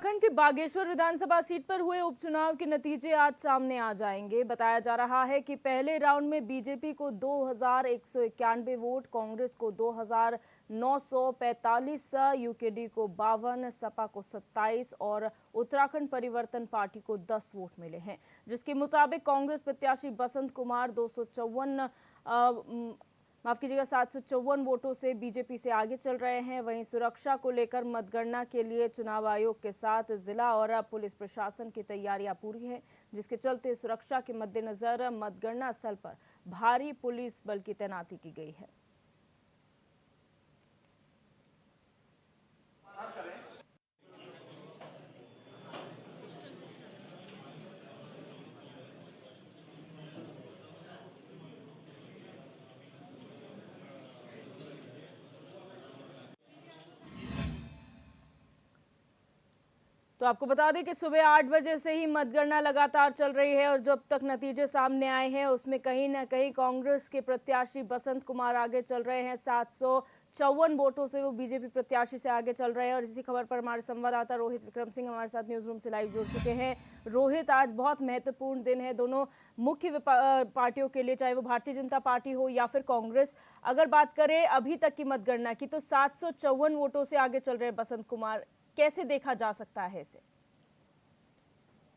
उत्तराखंड के बागेश्वर विधानसभा सीट पर हुए उपचुनाव के नतीजे आज सामने आ जाएंगे। बताया जा रहा है कि पहले राउंड में बीजेपी को 2191 वोट, कांग्रेस को 2945, यूकेडी को 52, सपा को 27 और उत्तराखंड परिवर्तन पार्टी को 10 वोट मिले हैं, जिसके मुताबिक कांग्रेस प्रत्याशी बसंत कुमार 754 वोटों से बीजेपी से आगे चल रहे हैं। वहीं सुरक्षा को लेकर मतगणना के लिए चुनाव आयोग के साथ जिला और पुलिस प्रशासन की तैयारियां पूरी हैं, जिसके चलते सुरक्षा के मद्देनजर मतगणना स्थल पर भारी पुलिस बल की तैनाती की गई है। तो आपको बता दें कि सुबह 8 बजे से ही मतगणना लगातार चल रही है और जब तक नतीजे सामने आए हैं उसमें कहीं ना कहीं कांग्रेस के प्रत्याशी बसंत कुमार आगे चल रहे हैं। 754 वोटों से वो बीजेपी प्रत्याशी से आगे चल रहे हैं। और इसी खबर पर हमारे संवाददाता रोहित विक्रम सिंह हमारे साथ न्यूज रूम से लाइव जुड़ चुके हैं। रोहित, आज बहुत महत्वपूर्ण दिन है दोनों मुख्य पार्टियों के लिए, चाहे वो भारतीय जनता पार्टी हो या फिर कांग्रेस। अगर बात करें अभी तक की मतगणना की तो 754 वोटों से आगे चल रहे हैं बसंत कुमार, कैसे देखा जा सकता है इसे?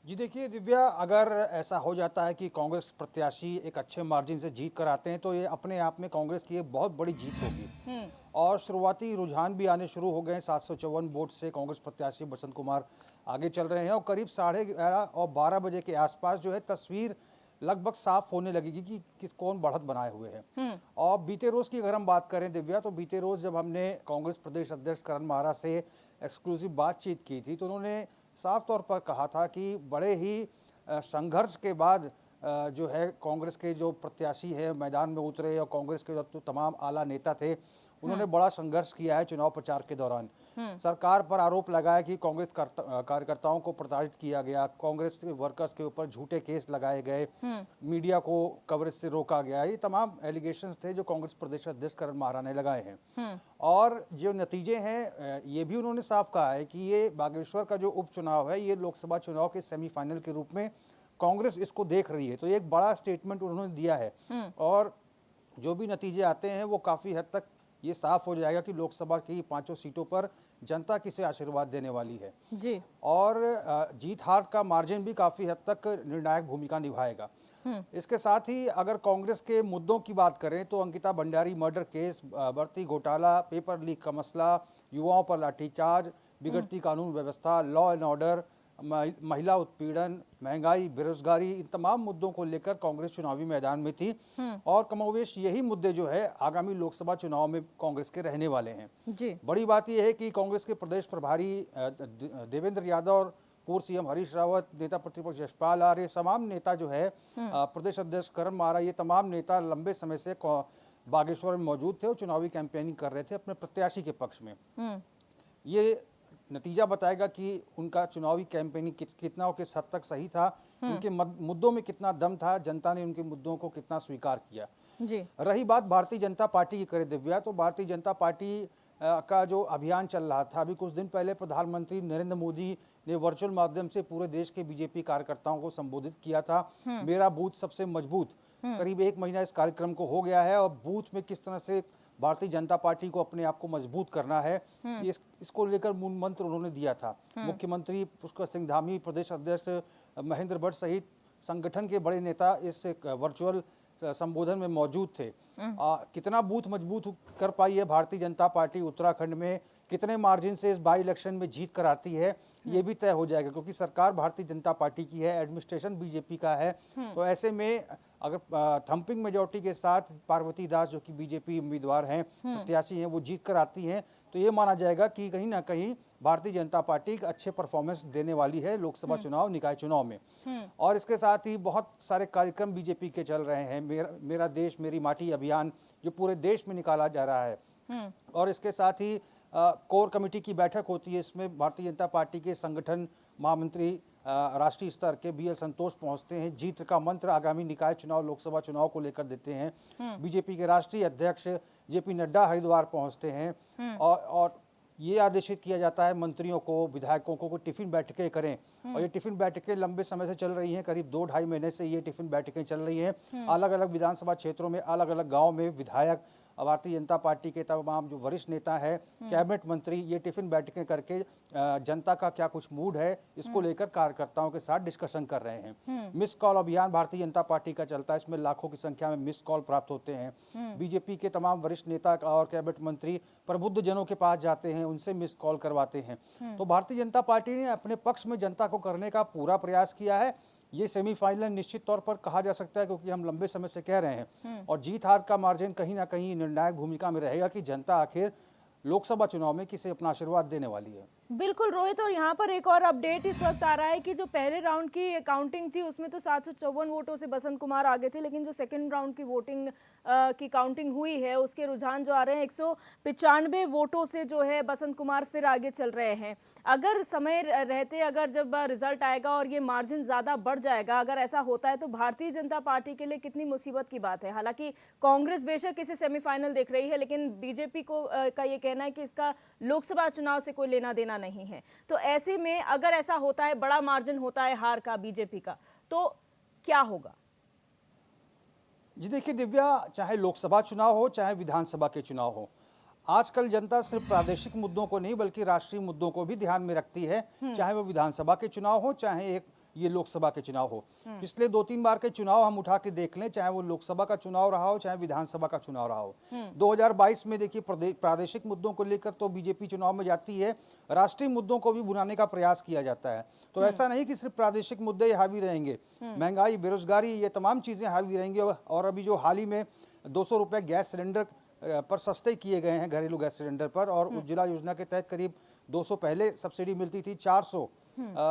जी देखिए दिव्या, अगर ऐसा हो जाता है कि कांग्रेस प्रत्याशी एक अच्छे मार्जिन से जीत कर आते हैं तो ये अपने आप में कांग्रेस की एक बहुत बड़ी जीत होगी। और शुरुआती रुझान भी आने शुरू हो गए हैं। 754 वोट से कांग्रेस प्रत्याशी बसंत कुमार आगे चल रहे हैं और करीब 11:30 और 12 बजे के आसपास जो है तस्वीर लगभग साफ होने लगेगी कि कौन बढ़त बनाए हुए हैं। और बीते रोज की अगर हम बात करें दिव्या, तो बीते रोज जब हमने कांग्रेस प्रदेश अध्यक्ष करण मारा से एक्सक्लूसिव बातचीत की थी तो उन्होंने साफ तौर पर कहा था कि बड़े ही संघर्ष के बाद जो है कांग्रेस के जो प्रत्याशी है मैदान में उतरे और कांग्रेस के जो तमाम आला नेता थे उन्होंने बड़ा संघर्ष किया है चुनाव प्रचार के दौरान। सरकार पर आरोप लगाया कि कांग्रेस कार्यकर्ताओं को प्रताड़ित किया गया, कांग्रेस के वर्कर्स के ऊपर झूठे केस लगाए गए, मीडिया को कवरेज से रोका गया। ये तमाम एलिगेशंस थे जो कांग्रेस प्रदेश अध्यक्ष करण मारा ने लगाए हैं। और जो नतीजे हैं ये भी उन्होंने साफ कहा है कि ये बागेश्वर का जो उपचुनाव है ये लोकसभा चुनाव के सेमीफाइनल के रूप में कांग्रेस इसको देख रही है। तो ये एक बड़ा स्टेटमेंट उन्होंने दिया है। और जो भी नतीजे आते हैं वो काफ़ी हद तक ये साफ हो जाएगा कि लोकसभा की 5 सीटों पर जनता किसे आशीर्वाद देने वाली है जी। और जीत हार का मार्जिन भी काफ़ी हद तक निर्णायक भूमिका निभाएगा। इसके साथ ही अगर कांग्रेस के मुद्दों की बात करें तो अंकिता भंडारी मर्डर केस, बढ़ती घोटाला, पेपर लीक का मसला, युवाओं पर लाठीचार्ज, बिगड़ती कानून व्यवस्था, लॉ एंड ऑर्डर, महिला उत्पीड़न, महंगाई, बेरोजगारी, इन तमाम मुद्दों को लेकर कांग्रेस चुनावी मैदान में थी। और कमोवेश यही मुद्दे जो है आगामी लोकसभा चुनाव में कांग्रेस के रहने वाले हैं जी। बड़ी बात यह है कि कांग्रेस के प्रदेश प्रभारी देवेंद्र यादव और पूर्व सीएम हरीश रावत, नेता प्रतिपक्ष यशपाल आर्य, तमाम नेता जो है प्रदेश अध्यक्ष करण मारा, ये तमाम नेता लंबे समय से बागेश्वर में मौजूद थे और चुनावी कैंपेनिंग कर रहे थे अपने प्रत्याशी के पक्ष में। ये नतीजा बताएगा कि उनका चुनावी कैंपेनिंग कितना और किस हद तक सही था, उनके मुद्दों में कितना दम था, जनता ने उनके मुद्दों को कितना स्वीकार किया जी। रही बात भारतीय जनता पार्टी की करे दिव्या, तो भारतीय जनता पार्टी का जो अभियान चल रहा था, अभी कुछ दिन पहले प्रधानमंत्री नरेंद्र मोदी ने वर्चुअल माध्यम से पूरे देश के बीजेपी कार्यकर्ताओं को संबोधित किया था। मेरा बूथ सबसे मजबूत, करीब 1 महीना इस कार्यक्रम को हो गया है और बूथ में किस तरह से भारतीय जनता पार्टी को अपने आप को मजबूत करना है इसको लेकर मूल मंत्र उन्होंने दिया था। मुख्यमंत्री पुष्कर सिंह धामी, प्रदेश अध्यक्ष महेंद्र भट्ट सहित संगठन के बड़े नेता इस वर्चुअल संबोधन में मौजूद थे। कितना बूथ मजबूत कर पाई है भारतीय जनता पार्टी उत्तराखंड में, कितने मार्जिन से इस बाई इलेक्शन में जीत कर आती है ये भी तय हो जाएगा, क्योंकि सरकार भारतीय जनता पार्टी की है, एडमिनिस्ट्रेशन बीजेपी का है। तो ऐसे में अगर थंपिंग मेजॉरिटी के साथ पार्वती दास जो कि बीजेपी उम्मीदवार हैं, प्रत्याशी हैं, वो जीत कर आती हैं तो ये माना जाएगा कि कहीं ना कहीं भारतीय जनता पार्टी एक अच्छे परफॉर्मेंस देने वाली है लोकसभा चुनाव, निकाय चुनाव में। और इसके साथ ही बहुत सारे कार्यक्रम बीजेपी के चल रहे हैं। मेरा देश मेरी माटी अभियान जो पूरे देश में निकाला जा रहा है। और इसके साथ ही कोर कमेटी की बैठक होती है, इसमें भारतीय जनता पार्टी के संगठन महामंत्री राष्ट्रीय स्तर के BL संतोष पहुंचते हैं, जीत का मंत्र आगामी निकाय चुनाव, लोकसभा चुनाव को लेकर देते हैं। बीजेपी के राष्ट्रीय अध्यक्ष JP नड्डा हरिद्वार पहुंचते हैं और ये आदेशित किया जाता है मंत्रियों को, विधायकों को टिफिन बैठकें करें। और ये टिफिन बैठकें लंबे समय से चल रही हैं, करीब 2-2.5 महीने से ये टिफिन बैठकें चल रही हैं। अलग अलग विधानसभा क्षेत्रों में, अलग अलग गाँव में विधायक, भारतीय जनता पार्टी के तमाम जो वरिष्ठ नेता है, कैबिनेट मंत्री, ये टिफिन बैठकें करके जनता का क्या कुछ मूड है इसको लेकर कार्यकर्ताओं के साथ डिस्कशन कर रहे हैं। मिस कॉल अभियान भारतीय जनता पार्टी का चलता है, इसमें लाखों की संख्या में मिस कॉल प्राप्त होते हैं। बीजेपी के तमाम वरिष्ठ नेता और कैबिनेट मंत्री प्रबुद्ध जनों के पास जाते हैं, उनसे मिस कॉल करवाते हैं। तो भारतीय जनता पार्टी ने अपने पक्ष में जनता को करने का पूरा प्रयास किया है। ये सेमीफाइनल निश्चित तौर पर कहा जा सकता है, क्योंकि हम लंबे समय से कह रहे हैं और जीत हार का मार्जिन कहीं ना कहीं निर्णायक भूमिका में रहेगा कि जनता आखिर लोकसभा चुनाव में किसे अपना आशीर्वाद देने वाली है। बिल्कुल रोहित, और यहाँ पर एक और अपडेट इस वक्त आ रहा है कि जो पहले राउंड की काउंटिंग थी उसमें तो 754 वोटों से बसंत कुमार आगे थे, लेकिन जो सेकंड राउंड की वोटिंग की काउंटिंग हुई है उसके रुझान जो आ रहे हैं 195 वोटों से जो है बसंत कुमार फिर आगे चल रहे हैं। अगर समय रहते, अगर जब रिजल्ट आएगा और ये मार्जिन ज़्यादा बढ़ जाएगा, अगर ऐसा होता है तो भारतीय जनता पार्टी के लिए कितनी मुसीबत की बात है। हालांकि कांग्रेस बेशक इसे सेमीफाइनल देख रही है, लेकिन बीजेपी को का ये कहना है कि इसका लोकसभा चुनाव से कोई लेना देना नहीं है। तो ऐसे में अगर ऐसा होता है, बड़ा मार्जिन होता है हार का बीजेपी का, तो क्या होगा? जी देखिए दिव्या, चाहे लोकसभा चुनाव हो चाहे विधानसभा के चुनाव हो, आजकल जनता सिर्फ प्रादेशिक मुद्दों को नहीं बल्कि राष्ट्रीय मुद्दों को भी ध्यान में रखती है, चाहे वो विधानसभा के चुनाव हो चाहे ये लोकसभा के चुनाव हो। पिछले 2-3 बार के चुनाव हम उठा के देख लें, चाहे वो लोकसभा का चुनाव रहा हो चाहे विधानसभा का चुनाव रहा हो। 2022 में देखिए प्रादेशिक मुद्दों को लेकर तो बीजेपी चुनाव में जाती है, राष्ट्रीय मुद्दों को भी भुनाने का प्रयास किया जाता है। तो ऐसा नहीं कि सिर्फ प्रादेशिक मुद्दे हावी रहेंगे, महंगाई, बेरोजगारी, ये तमाम चीजें हावी रहेंगी। और अभी जो हाल ही में 200 रुपये गैस सिलेंडर पर सस्ते किए गए हैं, घरेलू गैस सिलेंडर पर, और उज्ज्वला योजना के तहत करीब 200 पहले सब्सिडी मिलती थी, 400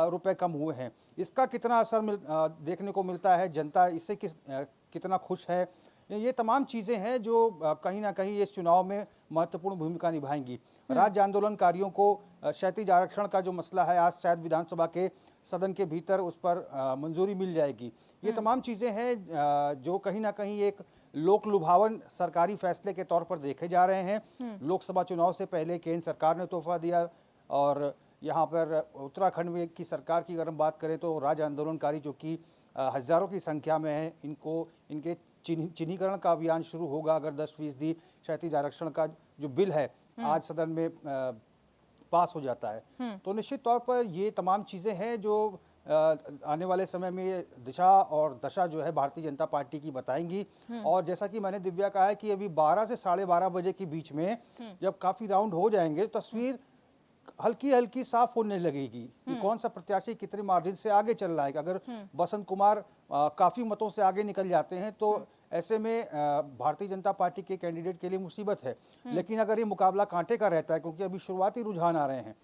रुपए कम हुए हैं। इसका कितना असर देखने को मिलता है, जनता इससे कितना खुश है, ये तमाम चीज़ें हैं जो कहीं ना कहीं इस चुनाव में महत्वपूर्ण भूमिका निभाएंगी। राज्य आंदोलनकारियों को क्षैतिज आरक्षण का जो मसला है, आज शायद विधानसभा के सदन के भीतर उस पर मंजूरी मिल जाएगी। ये तमाम चीज़ें हैं जो कहीं ना कहीं एक लोक लुभावन सरकारी फैसले के तौर पर देखे जा रहे हैं। लोकसभा चुनाव से पहले केंद्र सरकार ने तोहफा दिया, और यहाँ पर उत्तराखंड में की सरकार की अगर हम बात करें तो राज्य आंदोलनकारी जो कि हज़ारों की संख्या में है, इनके चिन्हीकरण का अभियान शुरू होगा अगर 10% क्षैतिज आरक्षण का जो बिल है आज सदन में पास हो जाता है। तो निश्चित तौर पर ये तमाम चीज़ें हैं जो आने वाले समय में ये दिशा और दशा जो है भारतीय जनता पार्टी की बताएंगी। और जैसा कि मैंने दिव्या कहा है कि अभी 12 से 12:30 बजे के बीच में जब काफ़ी राउंड हो जाएंगे, तस्वीर हल्की हल्की साफ होने लगेगी कि कौन सा प्रत्याशी कितने मार्जिन से आगे चल रहा है। अगर बसंत कुमार काफ़ी मतों से आगे निकल जाते हैं तो ऐसे में भारतीय जनता पार्टी के कैंडिडेट के लिए मुसीबत है। लेकिन अगर ये मुकाबला कांटे का रहता है, क्योंकि अभी शुरुआती रुझान आ रहे हैं,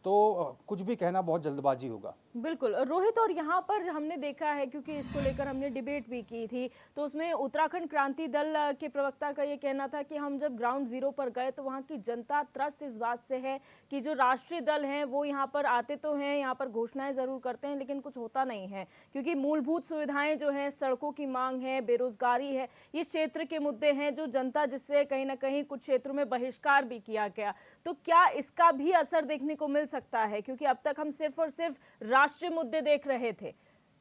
तो कुछ भी कहना बहुत जल्दबाजी होगा। बिल्कुल रोहित, और यहाँ पर हमने देखा है, क्योंकि इसको लेकर हमने डिबेट भी की थी, तो उसमें उत्तराखंड क्रांति दल के प्रवक्ता का ये कहना था कि हम जब ग्राउंड जीरो पर गए तो वहाँ की जनता त्रस्त इस बात से है कि जो राष्ट्रीय दल हैं वो यहाँ पर आते तो हैं, यहाँ पर घोषणाएं जरूर करते हैं, लेकिन कुछ होता नहीं है, क्योंकि मूलभूत सुविधाएं जो हैं, सड़कों की मांग है, बेरोजगारी है, ये क्षेत्र के मुद्दे हैं जो जनता, जिससे कहीं ना कहीं कुछ क्षेत्रों में बहिष्कार भी किया गया। तो क्या इसका भी असर देखने को मिल सकता है, क्योंकि अब तक हम सिर्फ और सिर्फ राष्ट्रीय मुद्दे देख रहे थे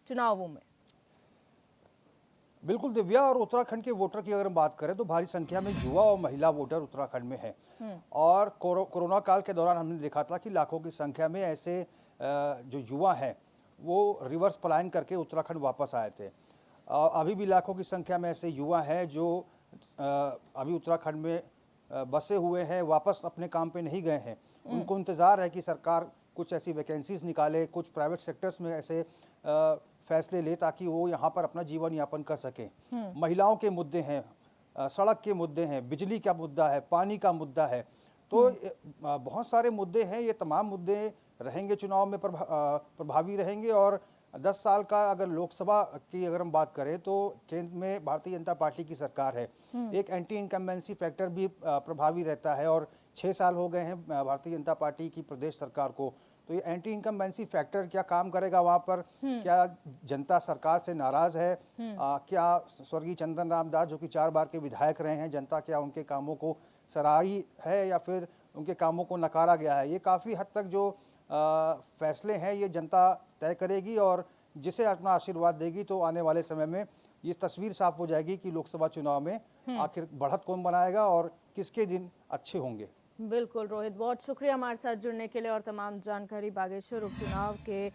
चुनावों में? बिल्कुल दिव्या, और उत्तराखंड के वोटर की अगर हम बात करें तो भारी संख्या में युवा और महिला वोटर उत्तराखंड में है। और कोरोना काल के दौरान हमने देखा था कि लाखों की संख्या में ऐसे जो युवा हैं वो रिवर्स पलायन करके उत्तराखंड वापस आए थे। अभी भी लाखों की संख्या में ऐसे युवा हैं जो अभी उत्तराखंड में बसे हुए हैं, वापस अपने काम पे नहीं गए हैं। उनको इंतज़ार है कि सरकार कुछ ऐसी वैकेंसीज निकाले, कुछ प्राइवेट सेक्टर्स में ऐसे फैसले ले ताकि वो यहाँ पर अपना जीवन यापन कर सकें। महिलाओं के मुद्दे हैं, सड़क के मुद्दे हैं, बिजली का मुद्दा है, पानी का मुद्दा है, तो बहुत सारे मुद्दे हैं। ये तमाम मुद्दे रहेंगे चुनाव में प्रभावी रहेंगे। और 10 साल का अगर लोकसभा की अगर हम बात करें तो केंद्र में भारतीय जनता पार्टी की सरकार है, एक एंटी इनकम्बेंसी फैक्टर भी प्रभावी रहता है। और 6 साल हो गए हैं भारतीय जनता पार्टी की प्रदेश सरकार को, तो ये एंटी इनकम्बेंसी फैक्टर क्या काम करेगा वहाँ पर? क्या जनता सरकार से नाराज़ है? क्या स्वर्गीय चंदन राम दास जो कि 4 बार के विधायक रहे हैं, जनता क्या उनके कामों को सराही है, या फिर उनके कामों को नकारा गया है। ये काफ़ी हद तक जो फैसले हैं ये जनता तय करेगी और जिसे अपना आशीर्वाद देगी तो आने वाले समय में ये तस्वीर साफ हो जाएगी कि लोकसभा चुनाव में आखिर बढ़त कौन बनाएगा और किसके दिन अच्छे होंगे। बिल्कुल रोहित, बहुत शुक्रिया हमारे साथ जुड़ने के लिए और तमाम जानकारी बागेश्वर उपचुनाव के